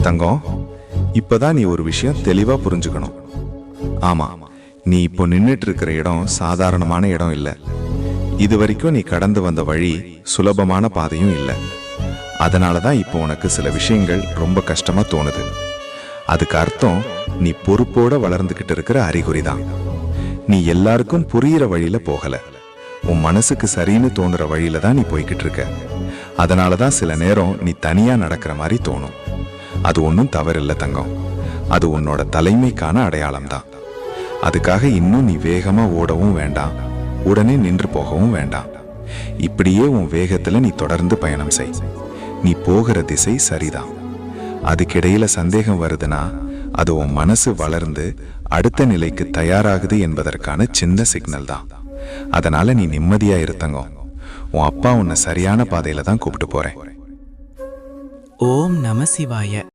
தங்கம், இப்பதான் நீ ஒரு விஷயம் தெளிவா புரிஞ்சுக்கணும். ஆமா, நீ இப்போ நின்னுட்டு இருக்கிற இடம் சாதாரணமான இடம் இல்ல. இது வரைக்கும் நீ கடந்து வந்த வழி சுலபமான பாதையும் இல்லை. அதனாலதான் இப்போ உனக்கு சில விஷயங்கள் ரொம்ப கஷ்டமா தோணுது. அதுக்கு அர்த்தம் நீ பொறுப்போட வளர்ந்துகிட்டு இருக்கிற அறிகுறிதான். நீ எல்லாருக்கும் புரியிற வழியில போகல, உன் மனசுக்கு சரின்னு தோணுற வழியில தான் நீ போய்கிட்டு இருக்க. அதனாலதான் சில நேரம் நீ தனியா நடக்கிற மாதிரி தோணும். அது ஒன்றும் தவறில்லை தங்கம், அது உன்னோட தலைமைக்கான அடையாளம் தான். அதுக்காக இன்னும் நீ வேகமா ஓடவும் வேண்டாம், உடனே நின்று போகவும் வேண்டாம். இப்படியே உன் வேகத்துல நீ தொடர்ந்து பயணம் செய். நீ போகிற திசை சரிதான். அதுக்கிடையில சந்தேகம் வருதுன்னா அது உன் மனசு வளர்ந்து அடுத்த நிலைக்கு தயாராகுது என்பதற்கான சின்ன சிக்னல் தான். அதனால நீ நிம்மதியா இருத்தங்கம். உன் அப்பா உன்னை சரியான பாதையில தான் கூப்பிட்டு போறேன். ஓம் நம சிவாய.